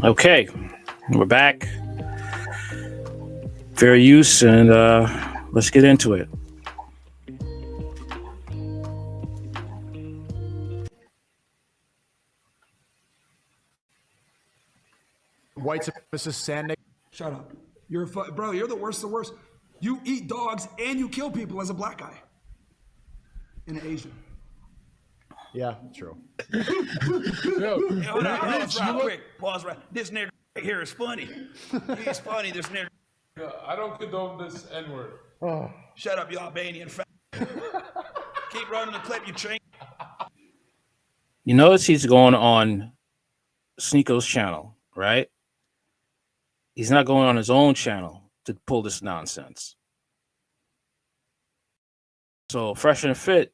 Okay, we're back. Fair use, and let's get into it. White supremacist sand. Shut up. Bro, you're the worst of the worst. You eat dogs and you kill people as a black guy. And an Asian. Yeah, true. Hold on, pause right quick. Pause right. This nigga right here is funny. He's funny, this nigga. I don't condone this N-word. Shut up, you Albanian fat. Keep running the clip, you train. You notice he's going on Sneako's channel, right? He's not going on his own channel to pull this nonsense. So Fresh and Fit,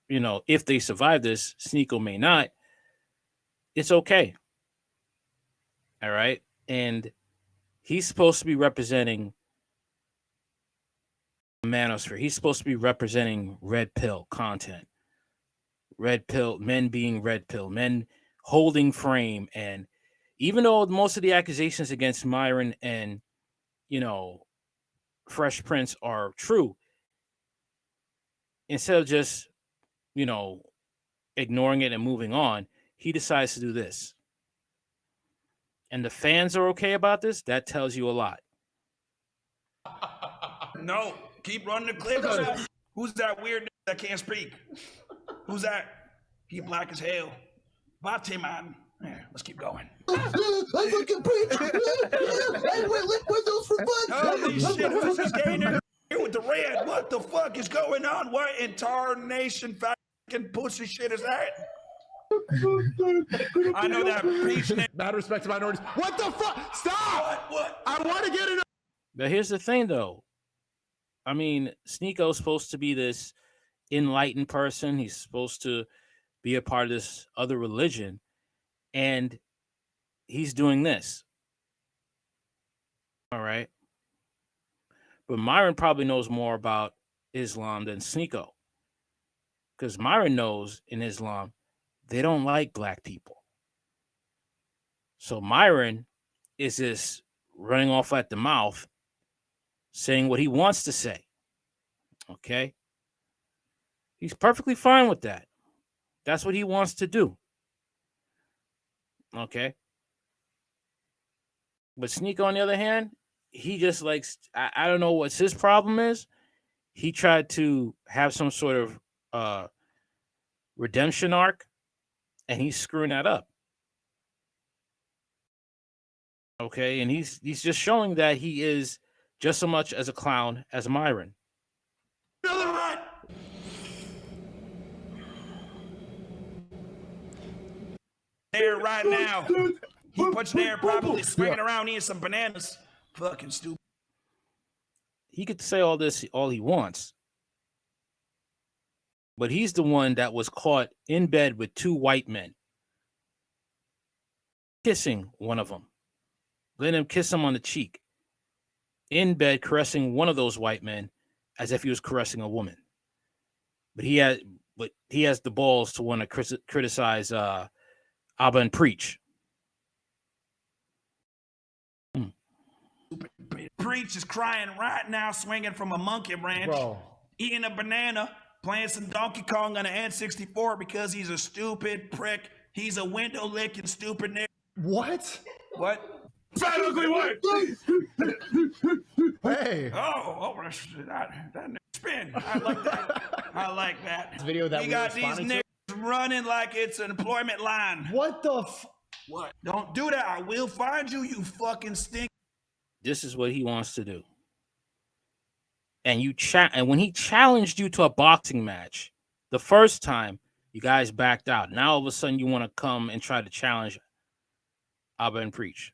you know, if they survive this, Sneako may not. It's okay. All right. And he's supposed to be representing manosphere. He's supposed to be representing red pill content. Red pill, men being red pill, men holding frame. And even though most of the accusations against Myron and, you know, Fresh Prince are true, instead of just, you know, ignoring it and moving on, he decides to do this. And the fans are okay about this. That tells you a lot. No, keep running the clip. Who's that weird nigga that can't speak? Who's that? He black as hell. Bate, man. Yeah, let's keep going. I fucking preach. Hey, where's those for fun? Holy shit, who's this gay nigga here with the red? What the fuck is going on? What entire nation fucking pussy shit is that? I know that preach nigga. Mad respect to minorities. What the fuck? Stop! What? I want to get it. But here's the thing, though. I mean, Sneako's supposed to be this enlightened person. He's supposed to be a part of this other religion. And he's doing this. All right. But Myron probably knows more about Islam than Sneako. Because Myron knows in Islam, they don't like black people. So Myron is this running off at the mouth, saying what he wants to say. Okay? He's perfectly fine with that. That's what he wants to do. Okay? But Sneako, on the other hand, he just likes, I don't know what his problem is. He tried to have some sort of redemption arc, and he's screwing that up. Okay? And he's just showing that he is just so much as a clown as Myron. There right now. He puts there probably swinging around eating some bananas. Fucking stupid. He could say all this all he wants. But he's the one that was caught in bed with two white men, kissing one of them, letting him kiss him on the cheek, in bed caressing one of those white men as if he was caressing a woman. But he has the balls to want to criticize Abba and Preach. Preach is crying right now, swinging from a monkey branch, Bro. eating a banana, playing some Donkey Kong on the N64 because he's a stupid prick. He's a window licking stupid nigga. What? What? Fat ugly white. Hey. Oh, that nigga spin. I like that. I like that. This video that we we got these responding to? niggas running like it's an employment line. What the What? Don't do that. I will find you, you fucking stink. This is what he wants to do. And and when he challenged you to a boxing match the first time, you guys backed out. Now all of a sudden you want to come and try to challenge Abba and Preach.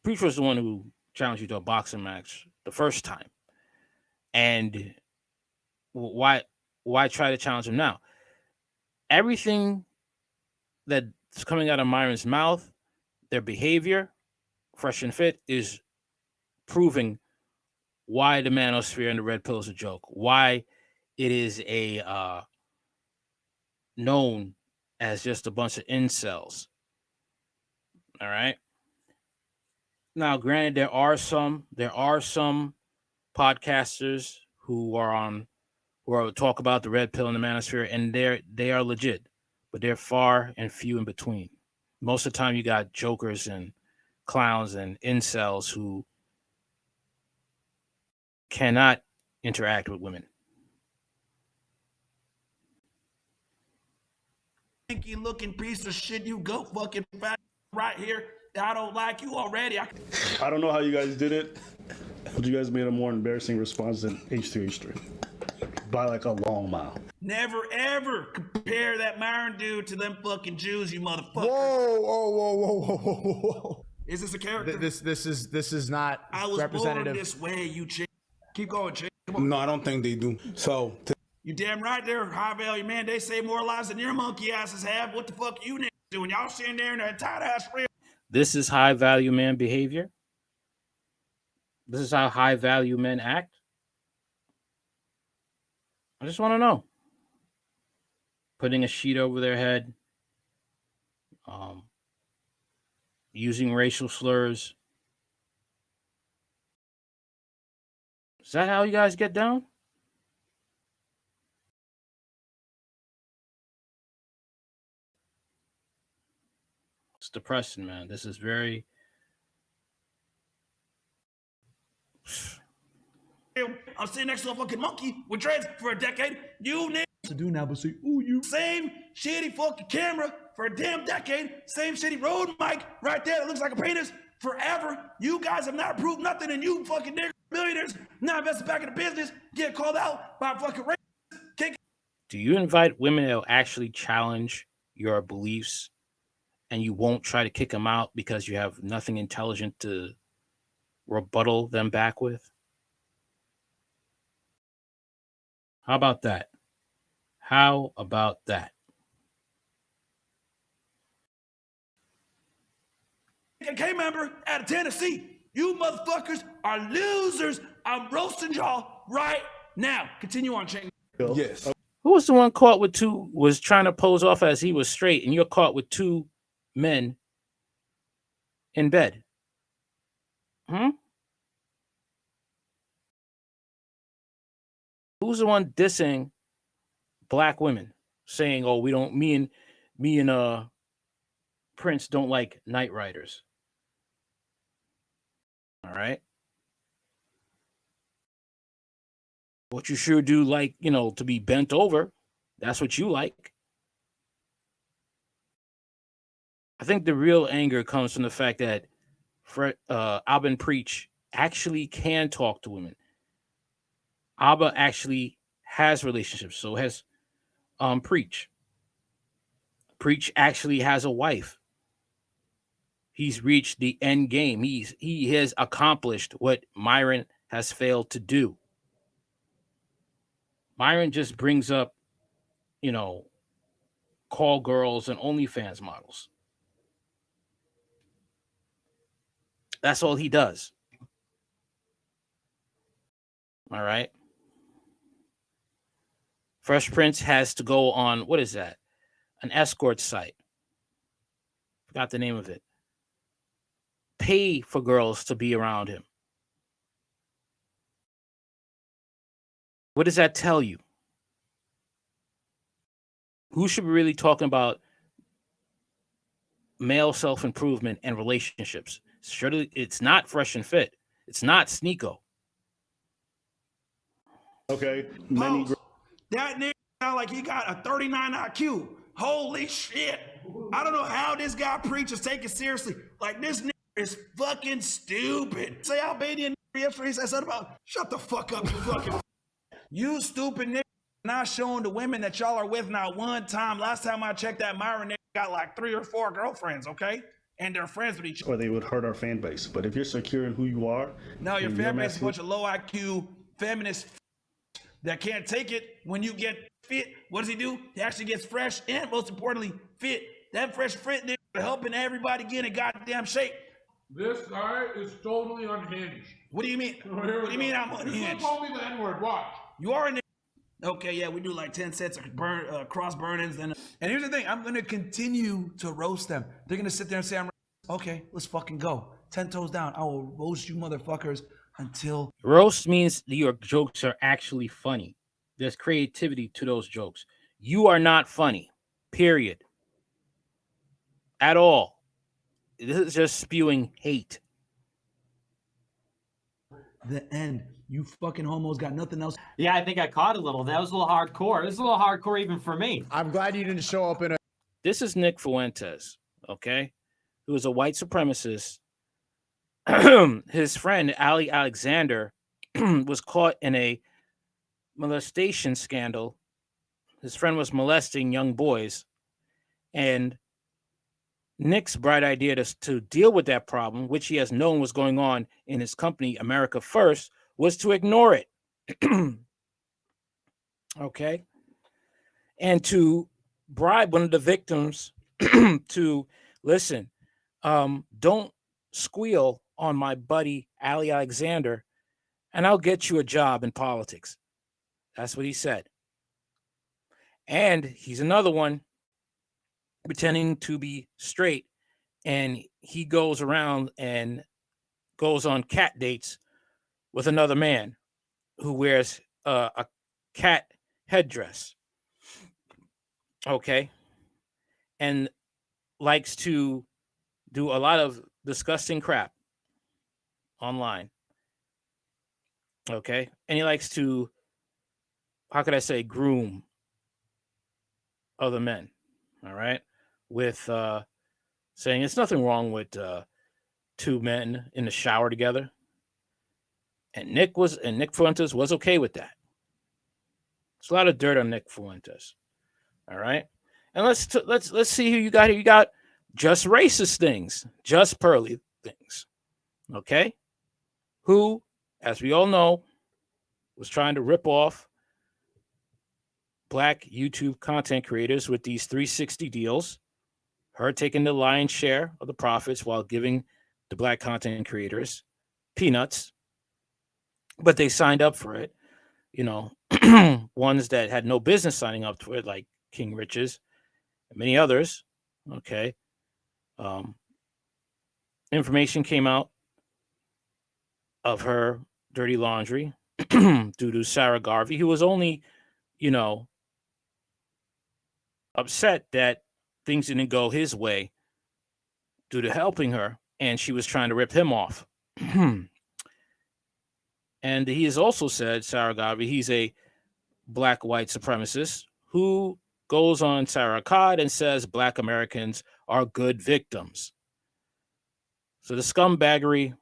Preach was the one who challenged you to a boxing match the first time. And why try to challenge him now? Everything that's coming out of Myron's mouth, their behavior, Fresh and Fit, is proving why the manosphere and the red pill is a joke, why it is a known as just a bunch of incels. All right. Now, granted, there are some podcasters who talk about the red pill and the manosphere, and they are legit, but they're far and few in between. Most of the time, you got jokers and clowns and incels who cannot interact with women. Stinky looking piece of shit, you go fucking fat right here. I don't like you already. I don't know how you guys did it, but you guys made a more embarrassing response than H2H3 by like a long mile. Never ever compare that Myron dude to them fucking Jews, you motherfucker. Whoa. Is this a character? This is not I was representative. born this way, you chick. Keep going, chick. Come on. No, I don't think they do. So You damn right there, high value man. They save more lives than your monkey asses have. What the fuck you niggas doing? Y'all sitting there in that tight ass real. This is high value man behavior. This is how high value men act. I just want to know. Putting a sheet over their head, using racial slurs. Is that how you guys get down? It's depressing, man. This is very... I'm sitting next to a fucking monkey with dreads for a decade. You niggas To do now, but say, ooh, you. same shitty fucking camera for a damn decade. Same shitty Rode mic right there that looks like a penis forever. You guys have not approved nothing, and you fucking niggas, millionaires, not invested back in the business, get called out by fucking racists. Do you invite women that will actually challenge your beliefs and you won't try to kick them out because you have nothing intelligent to rebuttal them back with? How about that? How about that? KKK member out of Tennessee. You motherfuckers are losers. I'm roasting y'all right now. Continue on, Ching. yes. Who was the one caught with was trying to pose off as he was straight, and you're caught with two men in bed? Who's the one dissing black women, saying, "Oh, we don't. Me and Prince don't like night riders." All right. What you sure do like, to be bent over. That's what you like. I think the real anger comes from the fact that Abba and Preach actually can talk to women. Abba actually has relationships. So has Preach. Preach actually has a wife. He's reached the end game. He has accomplished what Myron has failed to do. Myron just brings up, call girls and OnlyFans models. That's all he does. All right. Fresh Prince has to go on, what is that? An escort site. Forgot the name of it. Pay for girls to be around him. What does that tell you? Who should be really talking about male self-improvement and relationships? Surely it's not Fresh and Fit. It's not Sneeko. Okay. Pause. That nigga sound like he got a 39 IQ. Holy shit. I don't know how this guy preaches take it seriously. Like, this nigga is fucking stupid. Say Albanian yesterday, he said something about, shut the fuck up, you fucking. You stupid nigga. Not showing the women that y'all are with not one time. Last time I checked, that Myron nigga got like 3 or 4 girlfriends, okay? And they're friends with each other. Or they would hurt our fan base. But if you're secure in who you are, no, your and fan you're base is a masculine- bunch of low IQ feminists that can't take it when you get fit. What does he do? He actually gets fresh and, most importantly, fit. That fresh fit nigga helping everybody get in goddamn shape. This guy is totally unhinged. What do you mean? What do you mean I'm He's unhinged? gonna call me the N-word. Watch. You are a nigga. Okay, yeah, we do like 10 sets of cross burnings. And here's the thing, I'm gonna continue to roast them. They're gonna sit there and say, okay, let's fucking go. 10 toes down. I will roast you motherfuckers until Roast means your jokes are actually funny. There's creativity to those jokes. You are not funny, period. At all. This is just spewing hate. the end. You fucking homos got nothing else. Yeah, I think I caught a little. That was a little hardcore. It was a little hardcore even for me. I'm glad you didn't show up in a. This is Nick Fuentes, okay? Who is a white supremacist. His friend, Ali Alexander, was caught in a molestation scandal. His friend was molesting young boys. And Nick's bright idea to deal with that problem, which he has known was going on in his company, America First, was to ignore it. Okay? And to bribe one of the victims to listen, don't squeal on my buddy Ali Alexander, and I'll get you a job in politics. That's what he said. And he's another one pretending to be straight, and he goes around and goes on cat dates with another man who wears a cat headdress. Okay. And likes to do a lot of disgusting crap online. Okay. And he likes to, how could I say, groom other men. All right. With saying it's nothing wrong with two men in the shower together. And Nick Fuentes was okay with that. There's a lot of dirt on Nick Fuentes. All right. And let's see who you got here. You got just racist things, just pearly things. Okay. Who, as we all know, was trying to rip off black YouTube content creators with these 360 deals, her taking the lion's share of the profits while giving the black content creators peanuts, but they signed up for it. You know, ones that had no business signing up for it, like King Riches and many others. Okay. Information came out of her dirty laundry due to Sarah Garvey, who was only, you know, upset that things didn't go his way due to helping her, and she was trying to rip him off. And he has also said, Sarah Garvey, he's a black white supremacist who goes on Sarah Cod and says black Americans are good victims. So the scumbaggery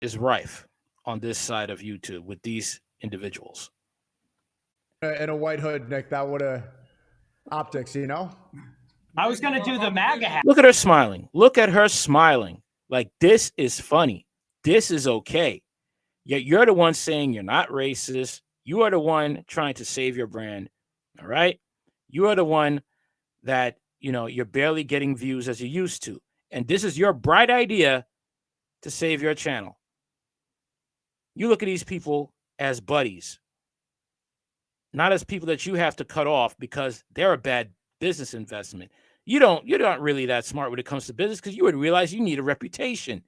is rife on this side of YouTube with these individuals. In a white hood, Nick, that would have optics, you know? I was going to do the MAGA hat. Look at her smiling. Look at her smiling. Like, this is funny. This is okay. Yet you're the one saying you're not racist. You are the one trying to save your brand. All right. You are the one that, you know, you're barely getting views as you used to. And this is your bright idea to save your channel. You look at these people as buddies, not as people that you have to cut off because they're a bad business investment. You're not really that smart when it comes to business because you would realize you need a reputation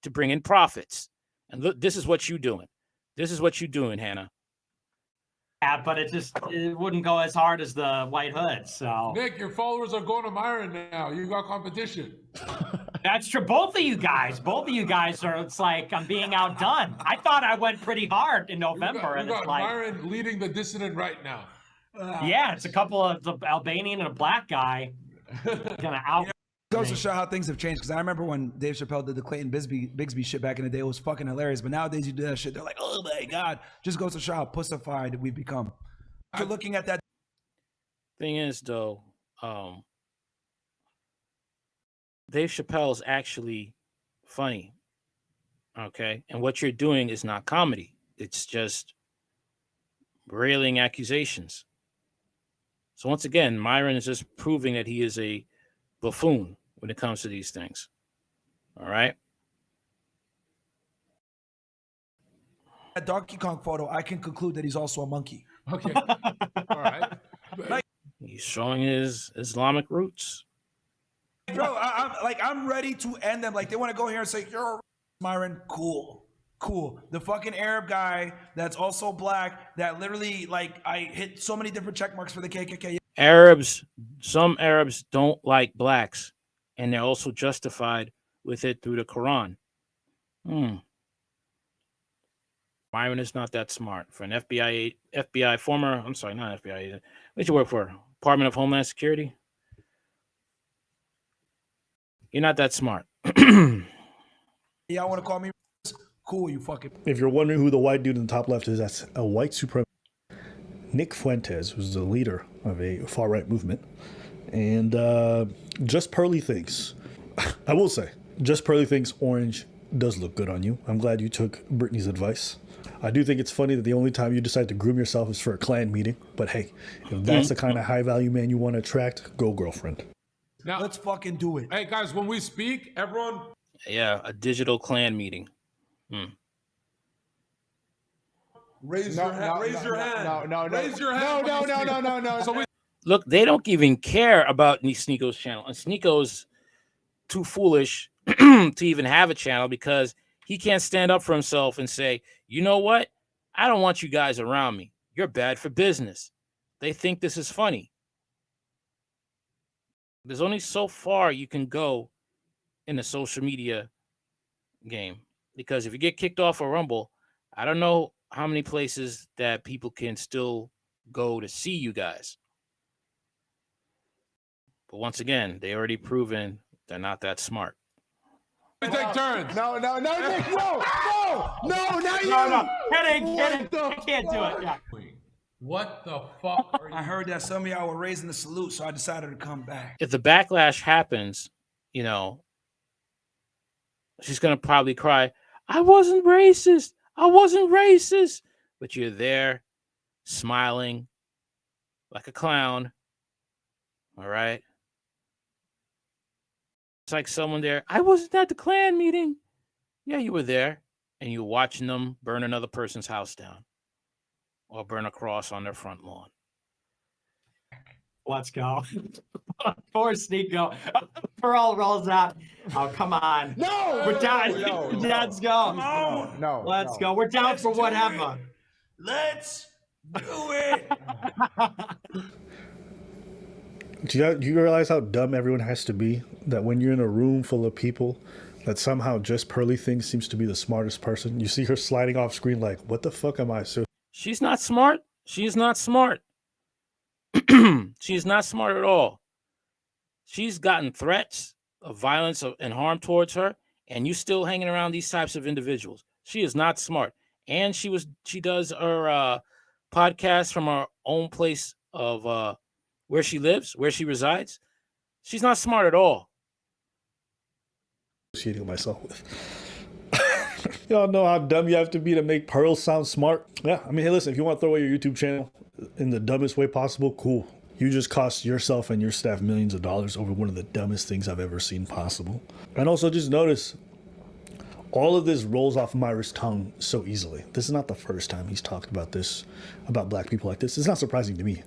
to bring in profits. And look, this is what you're doing. This is what you're doing, Hannah. Yeah, but it wouldn't go as hard as the white hood. So Nick, your followers are going to Myron now. You got competition. that's true. Both of you guys are. It's like I'm being outdone. I thought I went pretty hard in November, You and got it's like Myron leading the dissident right now. yeah, it's a couple of the Albanian and a black guy gonna out. Goes to show how things have changed. Because I remember when Dave Chappelle did the Clayton Bigsby shit back in the day, it was fucking hilarious. But nowadays you do that shit, they're like, oh my God. Just goes to show how pussified we've become. After looking at that. Thing is, though, Dave Chappelle is actually funny. Okay. And what you're doing is not comedy. It's just railing accusations. So once again, Myron is just proving that he is a buffoon when it comes to these things. All right. That Donkey Kong photo, I can conclude that he's also a monkey. Okay. All right. He's showing his Islamic roots. Bro, I'm ready to end them. Like, they want to go here and say, you're a Myron. Cool. The fucking Arab guy that's also black that literally, like, I hit so many different check marks for the KKK. Some Arabs don't like blacks, and they're also justified with it through the Quran. Myron is not that smart. For an not FBI agent. What did you work for? Department of Homeland Security? You're not that smart. Y'all want to call me? Cool, you fucking. If you're wondering who the white dude in the top left is, that's a white supremacist. Nick Fuentes, who's the leader of a far-right movement. And Just Pearly thinks, I will say, Just Pearly thinks orange does look good on you. I'm glad you took Brittany's advice. I do think it's funny that the only time you decide to groom yourself is for a Klan meeting. But hey, if that's the kind of high-value man you want to attract, go girlfriend. Now, let's fucking do it. Hey, guys, when we speak, everyone... Yeah, a digital Klan meeting. Raise your hand. Raise your hand. No. So Look, they don't even care about Sneako's channel. And Sneako's too foolish to even have a channel because he can't stand up for himself and say, you know what? I don't want you guys around me. You're bad for business. They think this is funny. There's only so far you can go in the social media game. Because if you get kicked off a Rumble, I don't know how many places that people can still go to see you guys. But once again, they already proven they're not that smart. we take turns. No, Nick, no, not you. No. Kidding. I can't do it. Yeah. What the fuck are you? I heard that some of y'all were raising the salute, so I decided to come back. If the backlash happens, she's going to probably cry, I wasn't racist. But you're there smiling like a clown. All right. It's like someone there. I wasn't at the Klan meeting. Yeah, you were there. And you're watching them burn another person's house down or burn a cross on their front lawn. Let's go. Poor Sneako. Pearl rolls out. Oh, come on. No. We're down. No. Let's go. Come on. No. Let's go. We're down for whatever. Let's do it. Do you realize how dumb everyone has to be? That when you're in a room full of people, that somehow Just Pearly thinks seems to be the smartest person. You see her sliding off screen like, what the fuck am I? So She's not smart. She's not smart. She's not smart at all. She's gotten threats of violence and harm towards her, and you still hanging around these types of individuals. She is not smart. And she does her podcast from her own place of where she lives, where she resides. She's not smart at all. associating myself with. Y'all know how dumb you have to be to make Pearl sound smart. Yeah, I mean, hey, listen, if you want to throw away your YouTube channel in the dumbest way possible, cool. You just cost yourself and your staff millions of dollars over one of the dumbest things I've ever seen possible. And also just notice, all of this rolls off Myron's tongue so easily. This is not the first time he's talked about this, about black people like this. It's not surprising to me.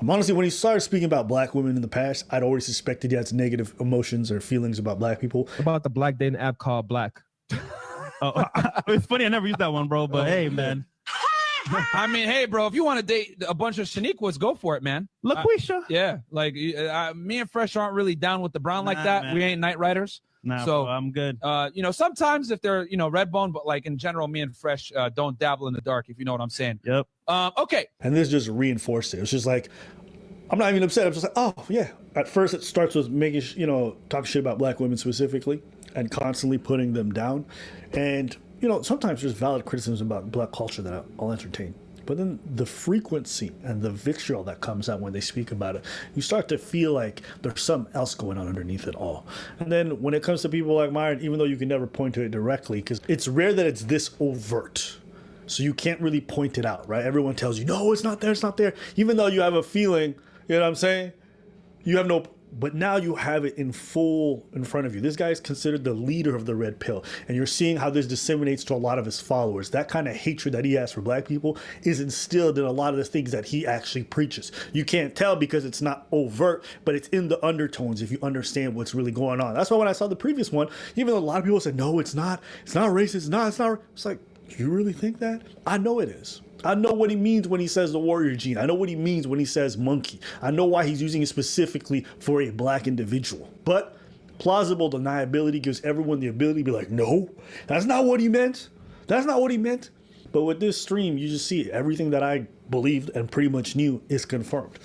Honestly, when he started speaking about black women in the past, I'd already suspected he had negative emotions or feelings about black people. About the black dating app called Black. Oh, it's funny, I never used that one, bro, but hey, man. I mean, hey, bro, if you want to date a bunch of Shaniquas, go for it, man. LaQuisha. Yeah, like me and Fresh aren't really down with the brown like that. Man. We ain't night riders. Nah, so bro, I'm good. You know, sometimes if they're, you know, red bone, but like in general, me and Fresh don't dabble in the dark, if you know what I'm saying. Yep. Okay. And this just reinforced it. It's just like, I'm not even upset. I'm just like, oh, yeah. At first, it starts with making, you know, talk shit about black women specifically and constantly putting them down. And, you know, sometimes there's valid criticisms about black culture that I'll entertain. But then the frequency and the vitriol that comes out when they speak about it, you start to feel like there's something else going on underneath it all. And then when it comes to people like Myron, even though you can never point to it directly, because it's rare that it's this overt. So you can't really point it out, right? Everyone tells you, no, it's not there, it's not there. Even though you have a feeling, you know what I'm saying? You have no but now you have it in full in front of you. This guy is considered the leader of the red pill, and you're seeing how this disseminates to a lot of his followers. That kind of hatred that he has for black people is instilled in a lot of the things that he actually preaches. You can't tell because it's not overt, but it's in the undertones if you understand what's really going on. That's why when I saw the previous one, even though a lot of people said, no, it's not racist, it's not, it's like, you really think that? I know it is. I know what he means when he says the warrior gene. I know what he means when he says monkey. I know why he's using it specifically for a black individual. But plausible deniability gives everyone the ability to be like, no, that's not what he meant. That's not what he meant. But with this stream, you just see everything that I believed and pretty much knew is confirmed.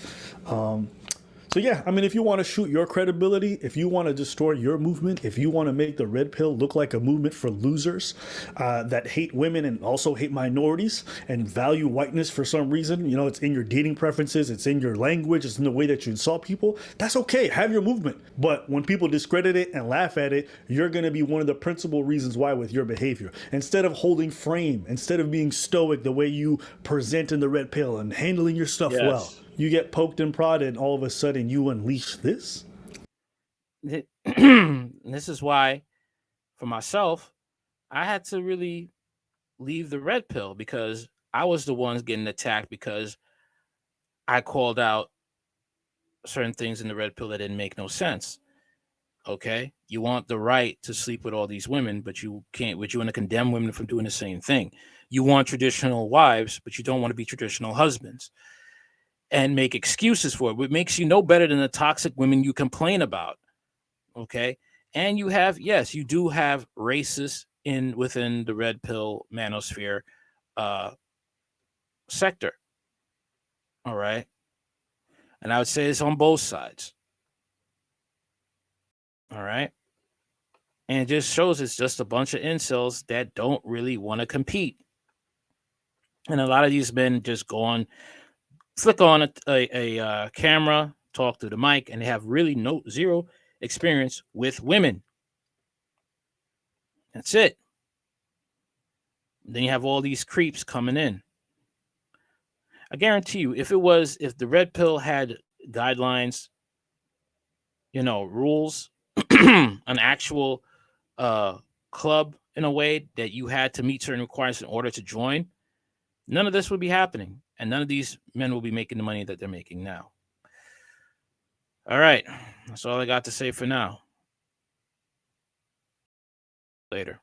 So yeah, I mean, if you want to shoot your credibility, if you want to distort your movement, if you want to make the red pill look like a movement for losers that hate women and also hate minorities and value whiteness for some reason, you know, it's in your dating preferences, it's in your language, it's in the way that you insult people, that's okay, have your movement. But when people discredit it and laugh at it, you're going to be one of the principal reasons why with your behavior. Instead of holding frame, instead of being stoic the way you present in the red pill and handling your stuff well, you get poked and prodded, and all of a sudden you unleash this. This is why, for myself, I had to really leave the red pill because I was the ones getting attacked because I called out certain things in the red pill that didn't make no sense. Okay, you want the right to sleep with all these women, but you can't. But you want to condemn women from doing the same thing. You want traditional wives, but you don't want to be traditional husbands. And make excuses for it. What makes you no better than the toxic women you complain about. Okay. And you have, yes, you do have racists within the red pill manosphere sector. All right. And I would say it's on both sides. All right. And it just shows it's just a bunch of incels that don't really want to compete. And a lot of these men just go on, flick on a camera, talk through the mic, and they have really zero experience with women. That's it. Then you have all these creeps coming in. I guarantee you, if the red pill had guidelines, rules, an actual club in a way that you had to meet certain requirements in order to join, none of this would be happening. And none of these men will be making the money that they're making now. All right. That's all I got to say for now. Later.